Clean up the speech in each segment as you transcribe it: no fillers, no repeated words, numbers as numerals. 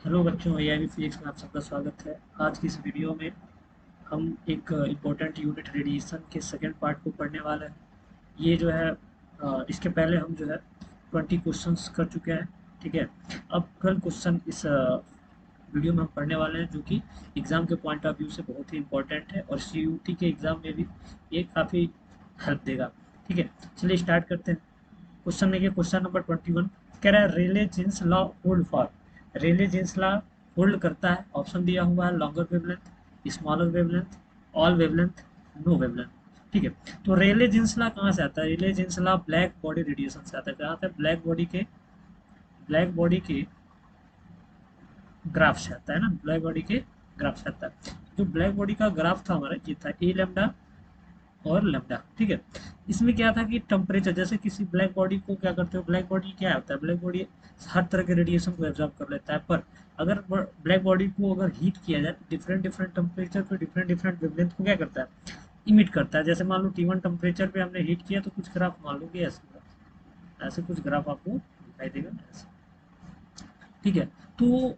Hello बच्चों, AIB physics में आप सबका स्वागत है। आज की इस वीडियो में हम एक इम्पोर्टेंट यूनिट रेडिएशन के सेकंड पार्ट को पढ़ने वाले हैं। ये जो है इसके पहले हम जो है 20 क्वेश्चंस कर चुके हैं। ठीक है। अब कल क्वेश्चन इस वीडियो में हम पढ़ने वाले हैं जो कि एग्ज़ाम के पॉइंट ऑफ व्यू से बहुत ही इंपॉर्टेंट है और सीयूटी के एग्ज़ाम में भी ये काफ़ी हेल्प देगा। ठीक है, चलिए स्टार्ट करते हैं। क्वेश्चन देखिए, क्वेश्चन नंबर 21 कह रहा है Rayleigh Jeans law hold for. Rayleigh Jeans law hold करता है, ऑप्शन दिया हुआ है longer wavelength, smaller wavelength, all wavelength, no wavelength. ठीक है, तो रेले जीन्स लॉ कहाँ से आता है? Rayleigh Jeans law black body radiation से आता है। कहाँ आता है? ब्लैक बॉडी के ग्राफ से आता है ना, ब्लैक बॉडी के ग्राफ से आता है। जो ब्लैक बॉडी का ग्राफ था हमारा ये था ए लेमडा और लेमडा। ठीक है, इसमें क्या था कि टेम्परेचर, जैसे किसी ब्लैक बॉडी को क्या करते हो, ब्लैक बॉडी क्या होता है, ब्लैक बॉडी हर तरह के रेडिएशन को एब्जॉर्ब कर लेता है। पर अगर ब्लैक बॉडी को अगर हीट किया जाए डिफरेंट डिफरेंट टेम्परेचर पे डिफरेंट डिफरेंट वेवलेंथ को क्या करता है, इमिट करता है। जैसे मान लो T1 टेम्परेचर पे हमने हीट किया तो कुछ ग्राफ मान लो कि ऐसे ऐसे कुछ ग्राफ आपको दिखाई देगा ऐसे। ठीक है, तो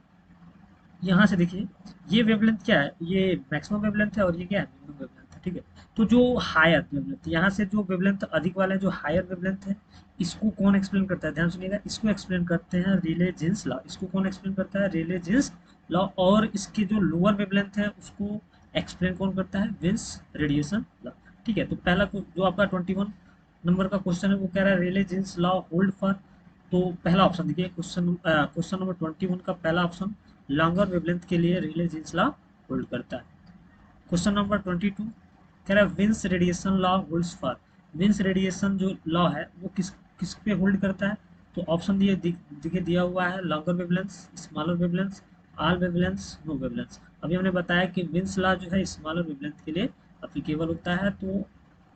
यहाँ से देखिए ये वेवलेंथ क्या है, ये मैक्सिमम वेवलेंथ है और ये क्या है, मिनिमम वेवलेंथ है। ठीक है, तो जो हायर वेवलेंथ, यहाँ से जो वेवलेंथ अधिक वाला है, जो हायर वेवलेंथ है, इसको कौन एक्सप्लेन करता है? ध्यान सुनिएगा, इसको एक्सप्लेन करते हैं रिले जीन्स लॉ। इसको कौन एक्सप्लेन करता है? Rayleigh Jeans law. और इसकी जो लोअर वेवलेंथ है उसको एक्सप्लेन कौन करता है? Wins radiation law. ठीक है, तो पहला जो आपका 21 नंबर का क्वेश्चन है वो कह रहा है Rayleigh Jeans law hold for. तो पहला ऑप्शन देखिए, क्वेश्चन नंबर 21 का पहला ऑप्शन लॉन्गर वेवलेंथ के लिए रिले जीन्स लॉ होल्ड करता है। क्वेश्चन नंबर 22 कह रहा है Wien's radiation law holds for. Wien's radiation जो लॉ है वो किस किस पे होल्ड करता है? तो ऑप्शन दिए दिया हुआ है longer wavelength, smaller wavelength, all wavelength, no wavelength. अभी हमने बताया कि विंस लॉ जो है स्मॉलर वेवलेंथ के लिए अप्लीकेबल होता है। तो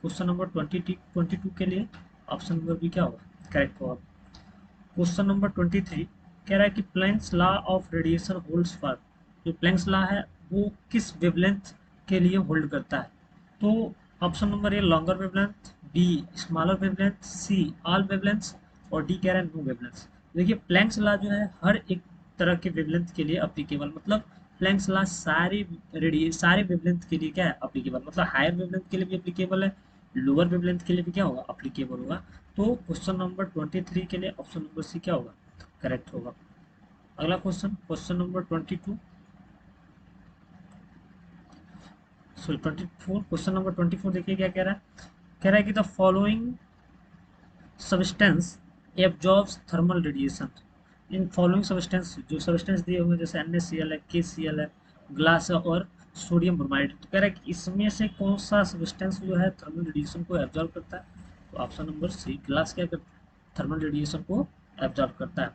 क्वेश्चन नंबर 22 के लिए ऑप्शन नंबर बी क्या होगा? करेक्ट होगा। क्वेश्चन नंबर 23 कह रहा है कि planks law of radiation holds for. जो प्लैंक्स लॉ है वो किस वेवलेंथ के लिए होल्ड करता है? तो option number A longer wavelength, B smaller wavelength, C all wavelength और डी कह रहा है नो वेवलेंथ। देखिए प्लैंक्स लॉ जो है हर एक तरह के वेवलेंथ के लिए अप्लीकेबल, मतलब प्लैंक्स लॉ सारे वेवलेंथ के लिए क्या है? अप्लीकेबल। मतलब हायर वेवलेंथ के लिए भी अप्लीकेबल है, लोअर वेवलेंथ के लिए भी क्या होगा? अप्लीकेबल होगा। तो क्वेश्चन नंबर 23 के लिए ऑप्शन नंबर सी क्या होगा? करेक्ट होगा। अगला question, question number 22 sorry 24, question number 24 देखिए क्या कह रहा है। कह रहा है कि the following substance absorbs thermal radiation. In following substance, जो सब्सटेंस दिए हुए हैं जैसे NaCl है, KCl है, ग्लास है और सोडियम ब्रोमाइड, तो कह रहा है कि इसमें से कौन सा सब्सटेंस जो है थर्मल रेडिएशन को एब्जॉर्ब करता है? तो ऑप्शन नंबर सी ग्लास क्या करता है? थर्मल रेडिएशन को एब्जॉर्ब करता है।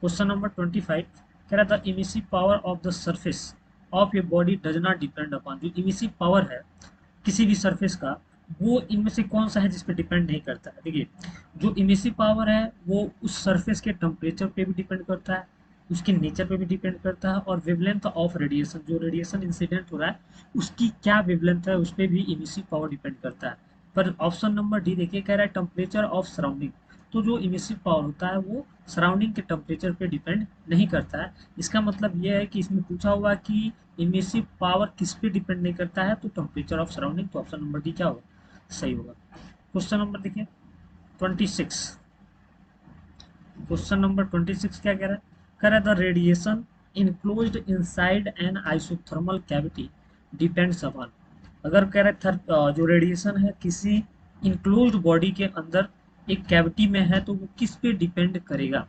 क्वेश्चन नंबर 25 कह रहा था emissive power of the surface of a body does not depend upon. जो इमिसिव पावर है किसी भी सरफेस का, वो इनमें से कौन सा है जिस पे डिपेंड नहीं करता है? देखिए जो इमिसिव पावर है वो उस सरफेस के टेम्परेचर पे भी डिपेंड करता है, उसके नेचर पे भी डिपेंड करता है, और वेवलेंथ ऑफ रेडिएशन, जो रेडिएशन इंसिडेंट हो रहा है उसकी क्या वेवलेंथ है उस पर भी इमिसिव पावर डिपेंड करता है। पर ऑप्शन नंबर डी देखिए कह रहा है टेम्परेचर ऑफ सराउंडिंग। तो जो इमिसिव पावर होता है वो सराउंडिंग के टेम्परेचर पे डिपेंड नहीं करता है। इसका मतलब ये है कि इसमें पूछा हुआ कि इमिसिव पावर किस पे डिपेंड नहीं करता है, तो टेम्परेचर ऑफ सराउंडिंग। तो ऑप्शन नंबर डी क्या होगा? सही होगा। क्वेश्चन नंबर देखिए 26, क्वेश्चन नंबर 26 क्या कह रहा है? कह रहा है the radiation enclosed inside N isothermal cavity depends upon. अगर कह रहा है जो रेडिएशन है किसी इनक्लोज्ड बॉडी के अंदर एक कैविटी में है तो वो किस पे डिपेंड करेगा?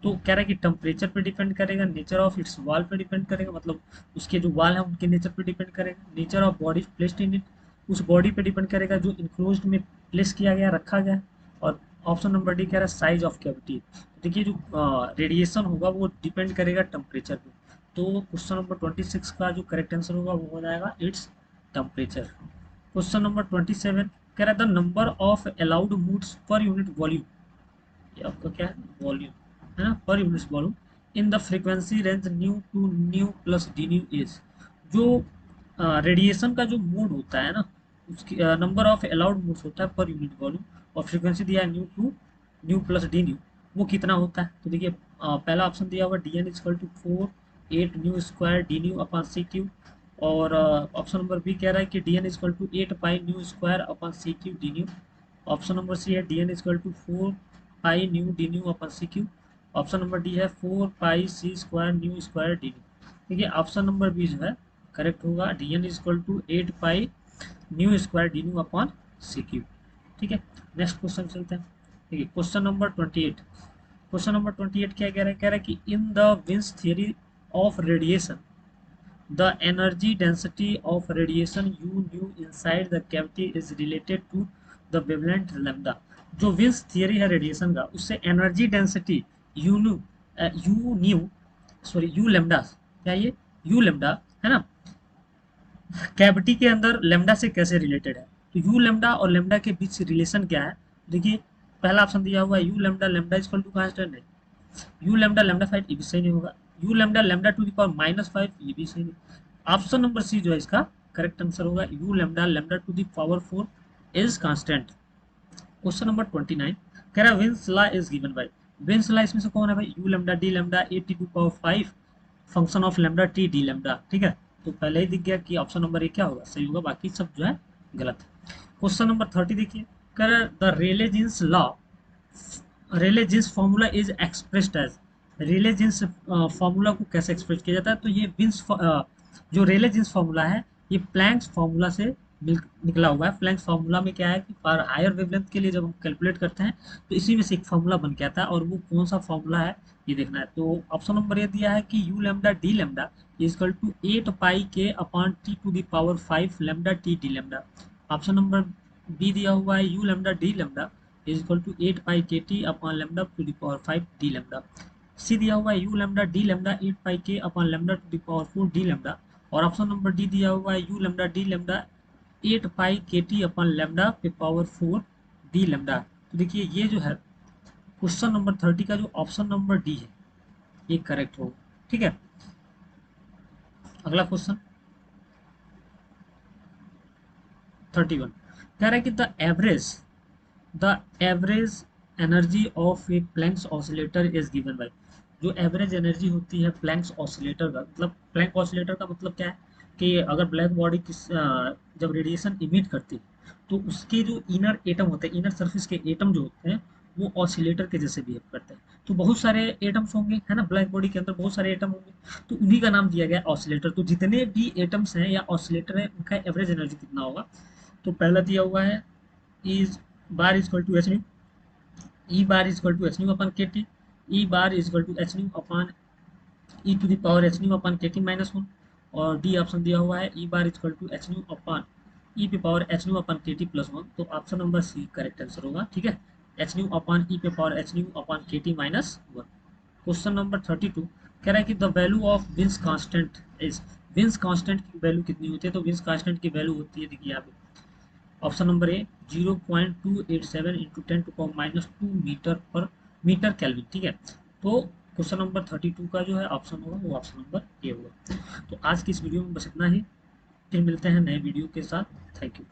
तो कह रहा है कि टेम्परेचर पे डिपेंड करेगा, नेचर ऑफ इट्स वॉल पे डिपेंड करेगा, मतलब उसके जो वॉल है उनके नेचर पे डिपेंड करेगा, nature of body placed in it, उस बॉडी पे डिपेंड करेगा जो इंक्लोज्ड में प्लेस किया गया, रखा गया, और ऑप्शन नंबर डी कह रहा है साइज ऑफ कैविटी। देखिए जो रेडिएशन होगा वो डिपेंड करेगा टेम्परेचर पे। तो क्वेश्चन नंबर 26 का जो करेक्ट आंसर होगा वो हो जाएगा इट्स टेम्परेचर। क्वेश्चन नंबर 27 कह रहा है the number of allowed modes per unit volume, ये आपका क्या है? वॉल्यूम है ना, per unit volume in the frequency range nu to nu plus d nu is. जो रेडिएशन का जो मोड होता है ना, उसकी नंबर ऑफ अलाउड मोड्स होता है पर यूनिट वॉल्यूम, और फ्रीक्वेंसी दिया है nu to nu plus d nu. वो कितना होता है। तो देखिए पहला ऑप्शन दिया हुआ D N is equal to 4 8 nu square D nu upon C cube, और ऑप्शन नंबर बी कह रहा है कि D N is equal to 8 pi nu square upon C cube D nu. Option number C है D N is equal to 4 pi nu D nu upon C cube. Option number D है 4 pi C square nu square D nu. देखिए option number B जो है correct होगा, d N is equal to 8 pi nu square D nu upon C cube. ठीक है, next question चलते हैं। देखिए क्वेश्चन नंबर 28। क्वेश्चन नंबर 28 क्या कह रहा है कि in the Wien's theory of radiation the energy density of radiation u nu inside the cavity is related to the wavelength lambda. जो विन्स थियरी है रेडिएशन का, उससे energy density u nu u lambda, क्या ये you lambda है ना, cavity के अंदर लेमडा से कैसे रिलेटेड है। तो यू लेमडा और लेमडा के बीच रिलेशन क्या है। देखिए पहला ऑप्शन दिया हुआ है you lambda lambda equal to constant है, यू लेमडा लेमडा 5 ये भी सही नहीं होगा, u lambda lambda to the power -5 ये भी सही नहीं। ऑप्शन नंबर सी जो है इसका करेक्ट आंसर होगा, u lambda lambda to the power 4 is constant. Question number 29 कह रहा है Wien's law is given by. Wien's law इसमें से कौन है भाई, u lambda D lambda A T to power 5 function of lambda T D lambda. ठीक है, तो पहले ही दिख गया कि ऑप्शन नंबर ए क्या होगा, सही होगा, बाकी सब जो है गलत है। क्वेश्चन नंबर 30 देखिए, कह रहा है the Rayleigh Jeans law, Rayleigh Jeans formula is expressed as. Rayleigh Jeans formula को कैसे एक्सप्रेस किया जाता है, तो ये विन्स जो रेले जीन्स फॉर्मूला है ये प्लैंक्स फॉर्मूला से निकला हुआ है। प्लैंक्स फॉर्मूला में क्या है कि फॉर हायर वेवलेंथ के लिए जब हम कैलकुलेट करते हैं तो इसी में से एक फॉर्मूला बन के आता है, और वो कौन सा फॉर्मूला है ये देखना है। तो ऑप्शन नंबर ये दिया है कि U lambda D lambda is equal to 8 pi k upon T to the power 5 lambda T D lambda. Option number B दिया हुआ है you lambda D lambda is equal to 8 pi k T upon lambda to the power 5 D lambda. C दिया हुआ है you lambda D lambda 8 pi k upon lambda to the power 4 D lambda, और option number D दिया हुआ है you lambda D lambda 8 pi k T upon lambda पे power 4 D lambda. तो देखिए ये जो है क्वेश्चन नंबर 30 का जो ऑप्शन नंबर डी है ये करेक्ट होगा। ठीक है, अगला क्वेश्चन 31 कह रहा है कि the average energy of a Planck's oscillator is given by. जो एवरेज एनर्जी होती है प्लैंक्स ऑसिलेटर का, मतलब प्लैंक ऑसिलेटर का मतलब क्या है कि अगर ब्लैक बॉडी जब रेडिएशन इमिट करती है तो उसके जो इनर एटम होते हैं, इनर सरफेस के एटम जो होते हैं वो ऑसिलेटर के जैसे बिहेव करते हैं। तो बहुत सारे एटम्स होंगे है ना, ब्लैक बॉडी के अंदर बहुत सारे एटम होंगे, तो उन्हीं का नाम दिया गया ऑसिलेटर। तो जितने भी एटम्स हैं या ऑसिलेटर है उनका एवरेज एनर्जी कितना होगा। तो पहला दिया हुआ है E bar is equal to H nu, E bar is equal to H nu upon k T, E bar is equal to H nu upon E to the power H nu upon k T -1, और D option दिया हुआ है E bar is equal to H nu upon E पे power H nu upon k T +1। तो option number C correct answer होगा। ठीक है, H nu upon E पे power H nu upon k T -1। Question number 32 कह रहा है कि the value of Wien's constant is. Wien's constant की वैल्यू कितनी होती है, तो विंस कांस्टेंट की वैल्यू होती है, देखिए यहाँ पे option number A 0.287 into 10⁻² metre kelvin. ठीक है, तो क्वेश्चन नंबर 32 का जो है ऑप्शन होगा वो ऑप्शन नंबर ए होगा। तो आज की इस वीडियो में बस इतना ही, फिर मिलते हैं नए वीडियो के साथ। Thank you.